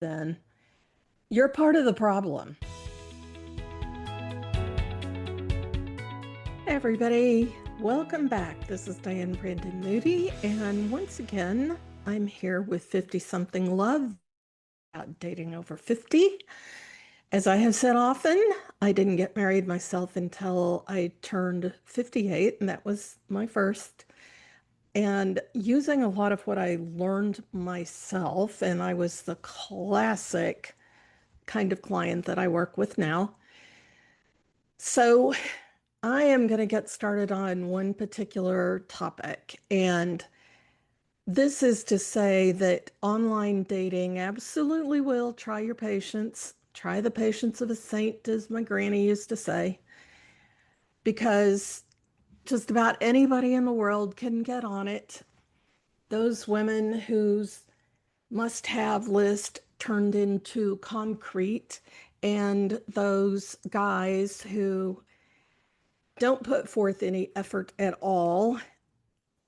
then you're part of the problem. Hey everybody, welcome back. This is Diane Brandon Moody, and once again, I'm here with 50 something love about dating over 50. As I have said often, I didn't get married myself until I turned 58, and that was my first. And using a lot of what I learned myself, and I was the classic kind of client that I work with now. So I am going to get started on one particular topic, and this is to say that online dating absolutely will try your patience. Try the patience of a saint, as my granny used to say, because just about anybody in the world can get on it. Those women whose must-have list turned into concrete, and those guys who don't put forth any effort at all,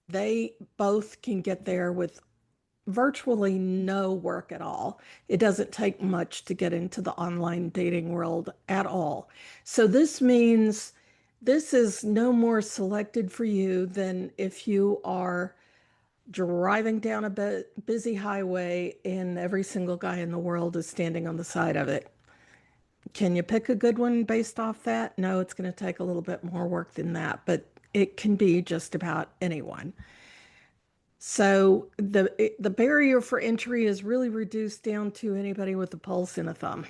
they both can get there with virtually no work at all. It doesn't take much to get into the online dating world at all. So this means this is no more selected for you than if you are driving down a busy highway and every single guy in the world is standing on the side of it. Can you pick a good one based off that? No, it's going to take a little bit more work than that, but it can be just about anyone. So the barrier for entry is really reduced down to anybody with a pulse and a thumb.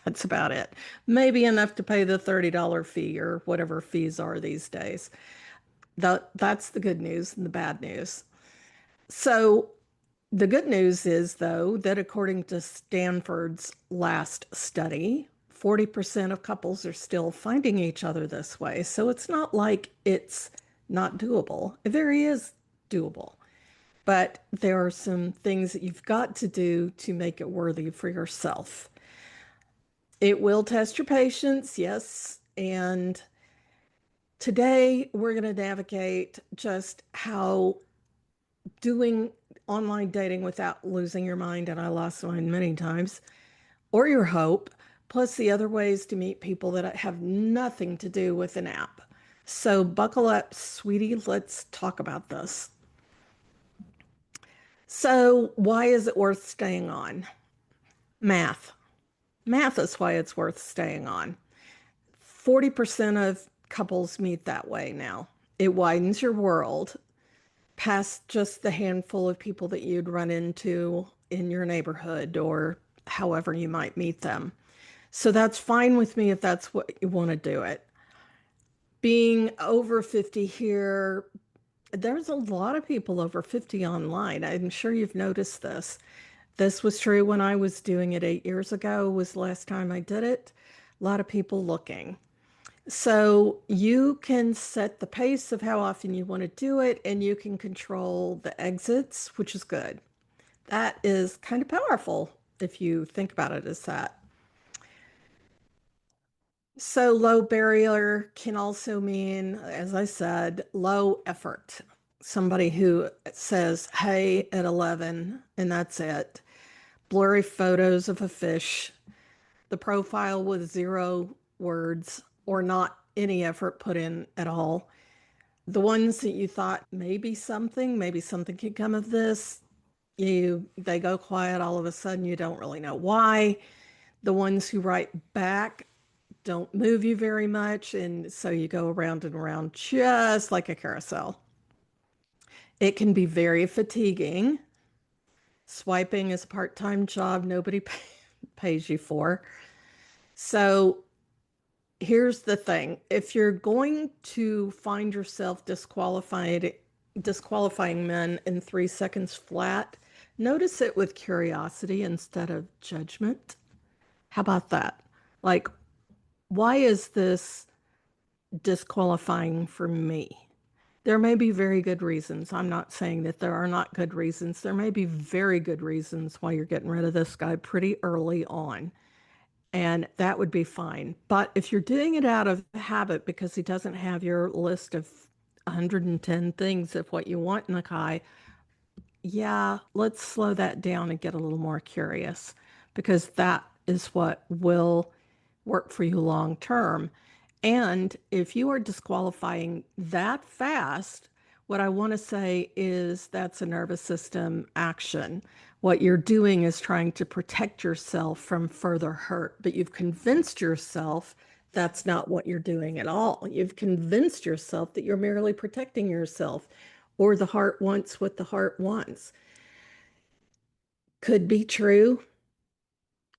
That's about it. Maybe enough to pay the $30 fee or whatever fees are these days. That's the good news and the bad news. So the good news is, though, that according to Stanford's last study, 40% of couples are still finding each other this way. So it's not like it's not doable. It very is doable. But there are some things that you've got to do to make it worthy for yourself. It will test your patience, yes. And today we're going to navigate just how doing online dating without losing your mind, and I lost mine many times, or your hope, plus the other ways to meet people that have nothing to do with an app. So buckle up, sweetie. Let's talk about this. So why is it worth staying on? Math. Math is why it's worth staying on. 40% of couples meet that way now. It widens your world past just the handful of people that you'd run into in your neighborhood or however you might meet them. So that's fine with me if that's what you want to do it. Being over 50 here, there's a lot of people over 50 online. I'm sure you've noticed this. This was true when I was doing it 8 years ago, was the last time I did it. A lot of people looking. So you can set the pace of how often you want to do it, and you can control the exits, which is good. That is kind of powerful if you think about it as that. So low barrier can also mean, as I said, low effort. Somebody who says, hey, at 11, and that's it. Blurry photos of a fish, the profile with 0 words or not any effort put in at all. The ones that you thought maybe something could come of this, they go quiet all of a sudden, you don't really know why. The ones who write back don't move you very much, and so you go around and around just like a carousel. It can be very fatiguing. Swiping is a part-time job nobody pays you for. So here's the thing. If you're going to find yourself disqualifying men in 3 seconds flat, notice it with curiosity instead of judgment. How about that? Like, why is this disqualifying for me? There may be very good reasons. I'm not saying that there are not good reasons. There may be very good reasons why you're getting rid of this guy pretty early on. And that would be fine. But if you're doing it out of habit because he doesn't have your list of 110 things of what you want in a guy, yeah, let's slow that down and get a little more curious. because that is what will work for you long term. And if you are disqualifying that fast, what I want to say is that's a nervous system action. What you're doing is trying to protect yourself from further hurt, but you've convinced yourself that's not what you're doing at all. You've convinced yourself that you're merely protecting yourself, or the heart wants what the heart wants. Could be true.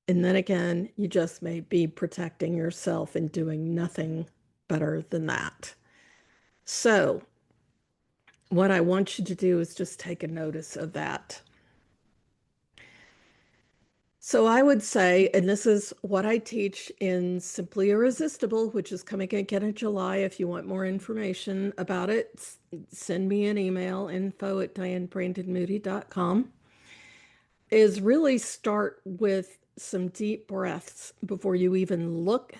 And then again, you just may be protecting yourself and doing nothing better than that. So, what I want you to do is just take a notice of that. So, I would say, and this is what I teach in Simply Irresistible, which is coming again in July. If you want more information about it, send me an email, info@dianebrandonmoody.com. Is really start with some deep breaths before you even look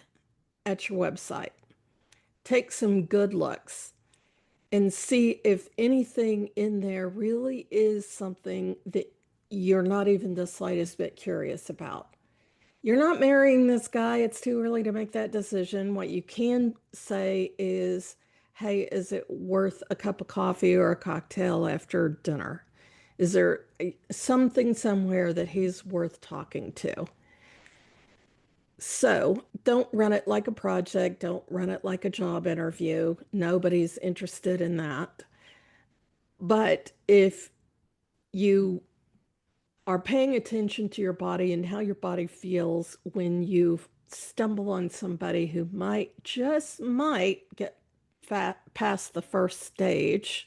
at your website. Take some good looks and see if anything in there really is something that you're not even the slightest bit curious about. You're not marrying this guy. It's too early to make that decision. What you can say is, hey, is it worth a cup of coffee or a cocktail after dinner? Is there something somewhere that he's worth talking to? So don't run it like a project. Don't run it like a job interview. Nobody's interested in that. But if you are paying attention to your body and how your body feels when you stumble on somebody who might, just might get past the first stage,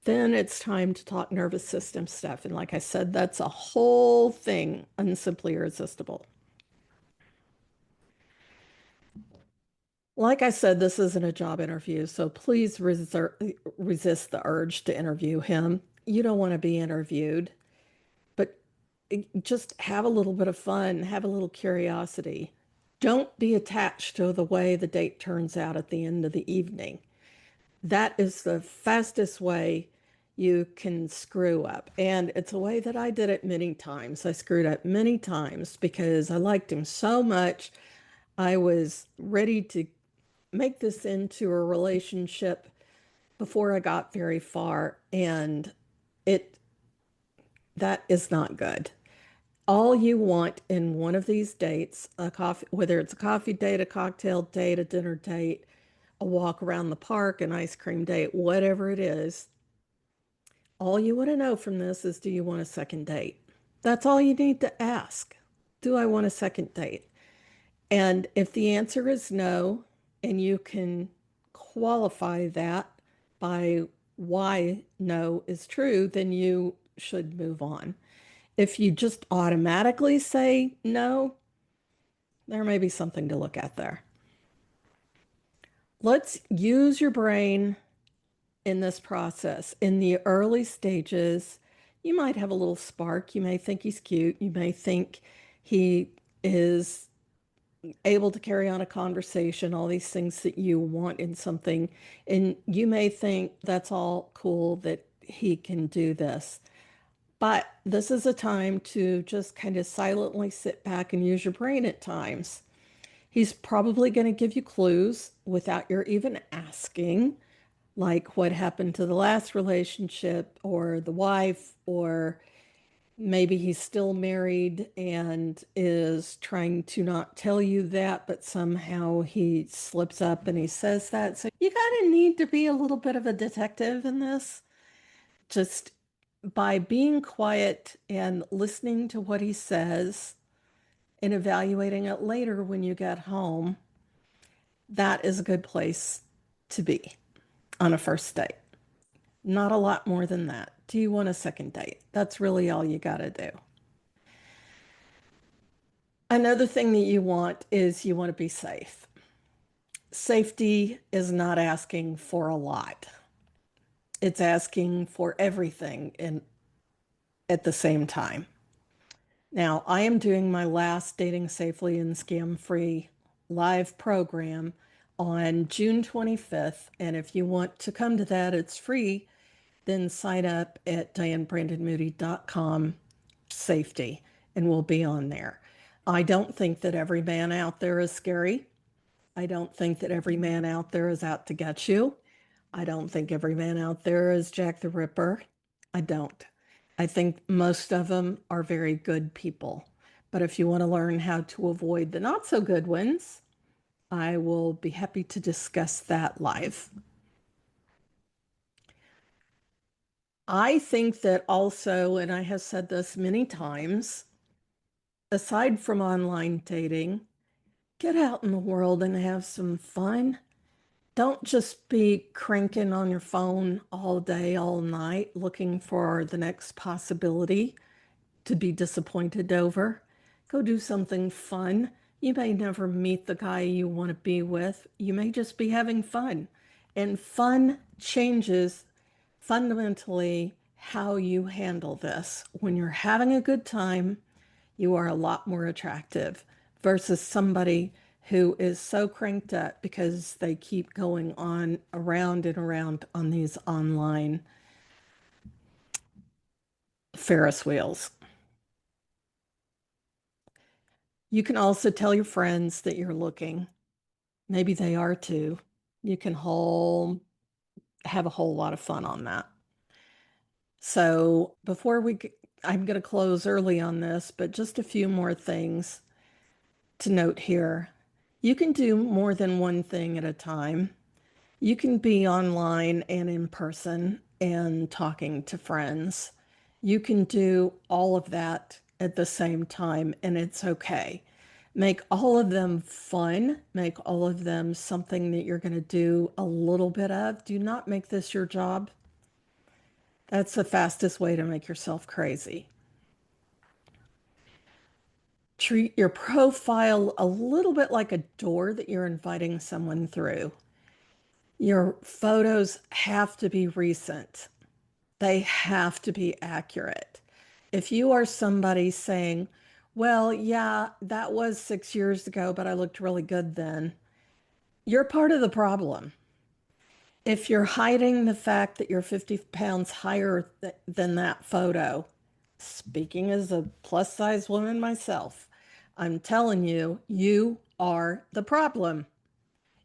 then it's time to talk nervous system stuff. And like I said, that's a whole thing on Simply Irresistible. Like I said, this isn't a job interview, so please resist the urge to interview him. You don't want to be interviewed, but just have a little bit of fun, have a little curiosity. Don't be attached to the way the date turns out at the end of the evening. That is the fastest way you can screw up. And it's a way that I did it many times. I screwed up many times because I liked him so much. I was ready to make this into a relationship before I got very far, and it that is not good. All you want in one of these dates, a coffee, whether it's a coffee date, a cocktail date, a dinner date, a walk around the park, an ice cream date, whatever it is, all you want to know from this is, do you want a second date? That's all you need to ask. Do I want a second date? And if the answer is no, and you can qualify that by why no is true, then you should move on. If you just automatically say no, there may be something to look at there. Let's use your brain in this process. In the early stages, you might have a little spark. You may think he's cute. You may think he is able to carry on a conversation, all these things that you want in something. And you may think that's all cool that he can do this. But this is a time to just kind of silently sit back and use your brain at times. He's probably going to give you clues without your even asking, like what happened to the last relationship or the wife, or maybe he's still married and is trying to not tell you that, but somehow he slips up and he says that. So you kind of need to be a little bit of a detective in this. Just by being quiet and listening to what he says and evaluating it later when you get home, that is a good place to be on a first date. Not a lot more than that. Do you want a second date? That's really all you got to do. Another thing that you want is you want to be safe. Safety is not asking for a lot. It's asking for everything in at the same time. Now, I am doing my last Dating Safely and Scam Free live program on June 25th. And if you want to come to that, it's free. Then sign up at dianebrandonmoody.com safety. and we'll be on there. I don't think that every man out there is scary. I don't think that every man out there is out to get you. I don't think every man out there is Jack the Ripper. I don't. I think most of them are very good people. But if you want to learn how to avoid the not so good ones, I will be happy to discuss that live. I think that also, and I have said this many times, aside from online dating, get out in the world and have some fun. Don't just be cranking on your phone all day, all night, looking for the next possibility to be disappointed over. Go do something fun. You may never meet the guy you want to be with. You may just be having fun. And fun changes fundamentally how you handle this. When you're having a good time, you are a lot more attractive versus somebody who is so cranked up because they keep going on around and around on these online Ferris wheels. You can also tell your friends that you're looking. Maybe they are too. You can have a whole lot of fun on that. So I'm going to close early on this, but just a few more things to note here. You can do more than one thing at a time. You can be online and in person and talking to friends. You can do all of that at the same time, and it's okay. Make all of them fun. Make all of them something that you're going to do a little bit of. Do not make this your job. That's the fastest way to make yourself crazy. Treat your profile a little bit like a door that you're inviting someone through. Your photos have to be recent. They have to be accurate. If you are somebody saying, well, yeah, that was 6 years ago, but I looked really good then, you're part of the problem. If you're hiding the fact that you're 50 pounds higher than that photo, speaking as a plus size woman myself, I'm telling you, you are the problem.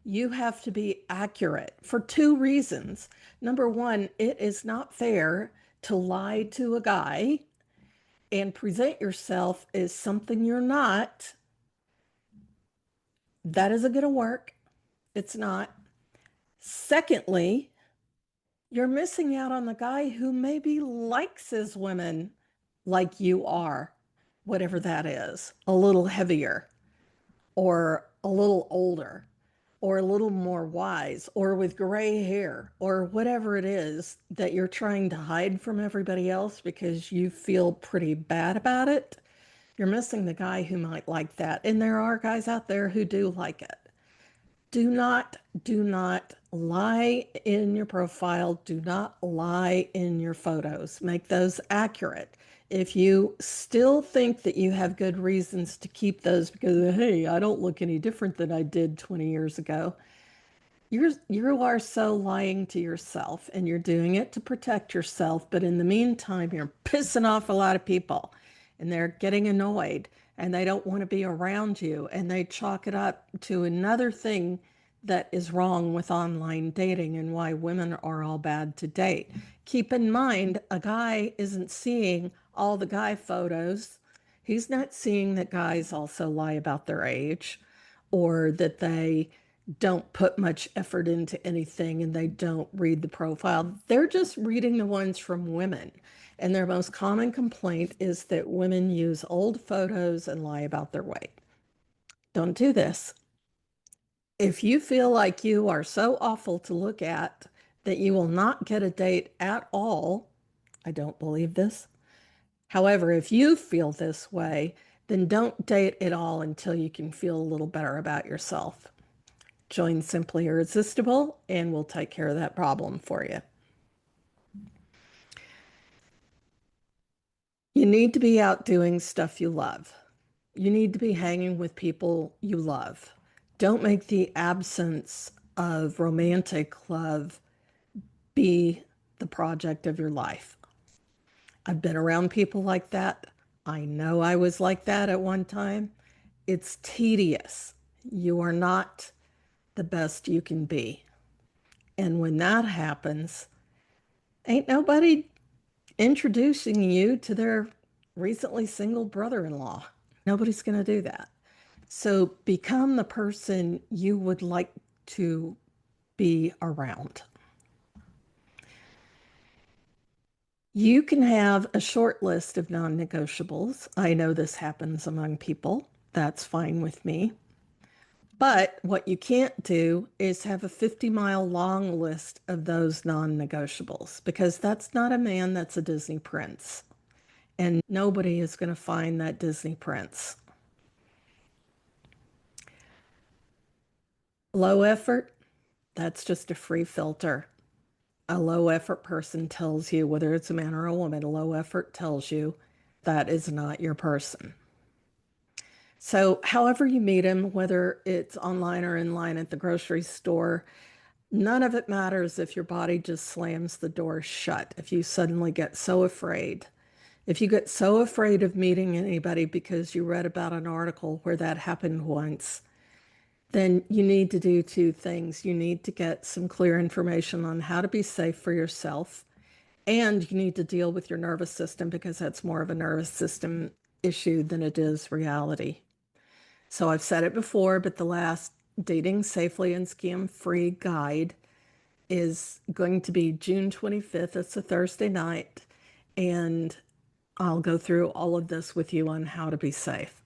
You have to be accurate for two reasons. Number one, it is not fair to lie to a guy and present yourself as something you're not. That isn't going to work. It's not. Secondly, you're missing out on the guy who maybe likes his women like you are, whatever that is, a little heavier or a little older or a little more wise or with gray hair or whatever it is that you're trying to hide from everybody else because you feel pretty bad about it. You're missing the guy who might like that. And there are guys out there who do like it. Do not lie in your profile. Do not lie in your photos. Make those accurate. If you still think that you have good reasons to keep those because, hey, I don't look any different than I did 20 years ago, you are so lying to yourself and you're doing it to protect yourself. But in the meantime, you're pissing off a lot of people and they're getting annoyed and they don't want to be around you and they chalk it up to another thing that is wrong with online dating and why women are all bad to date. Keep in mind, a guy isn't seeing all the guy photos. He's not seeing that guys also lie about their age or that they don't put much effort into anything and they don't read the profile. They're just reading the ones from women. And their most common complaint is that women use old photos and lie about their weight. Don't do this. If you feel like you are so awful to look at that you will not get a date at all, I don't believe this. However, if you feel this way, then don't date at all until you can feel a little better about yourself. Join Simply Irresistible and we'll take care of that problem for you. You need to be out doing stuff you love. You need to be hanging with people you love. Don't make the absence of romantic love be the project of your life. I've been around people like that. I know I was like that at one time. It's tedious. You are not the best you can be. And when that happens, ain't nobody introducing you to their recently single brother-in-law. Nobody's going to do that. So become the person you would like to be around. You can have a short list of non-negotiables. I know this happens among people. That's fine with me. But what you can't do is have a 50-mile long list of those non-negotiables because that's not a man, that's a Disney prince. And nobody is going to find that Disney prince. Low effort, that's just a free filter. A low effort person tells you, whether it's a man or a woman, a low effort tells you that is not your person. So, however you meet him, whether it's online or in line at the grocery store, none of it matters if your body just slams the door shut. If you suddenly get so afraid, if you get so afraid of meeting anybody because you read about an article where that happened once, then you need to do two things. You need to get some clear information on how to be safe for yourself, and you need to deal with your nervous system because that's more of a nervous system issue than it is reality. So I've said it before, but the last Dating Safely and Scam Free guide is going to be June 25th. It's a Thursday night, and I'll go through all of this with you on how to be safe.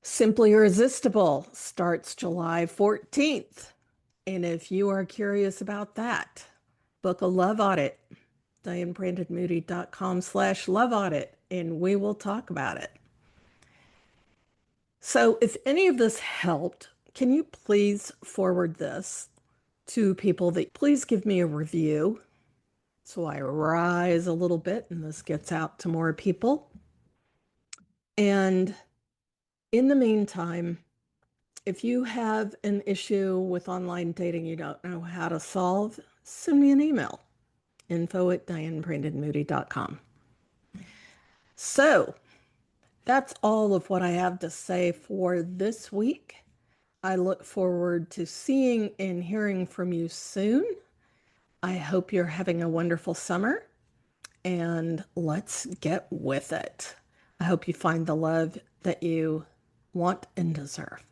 Simply Irresistible starts July 14th. And if you are curious about that, book a love audit, dianebrandonmoody.com/love audit, and we will talk about it. So if any of this helped, can you please forward this to people that please give me a review so I rise a little bit and this gets out to more people. And in the meantime, if you have an issue with online dating you don't know how to solve, send me an email, info@dianebrandonmoody.com. So that's all of what I have to say for this week. I look forward to seeing and hearing from you soon. I hope you're having a wonderful summer, and let's get with it. I hope you find the love that you want and deserve.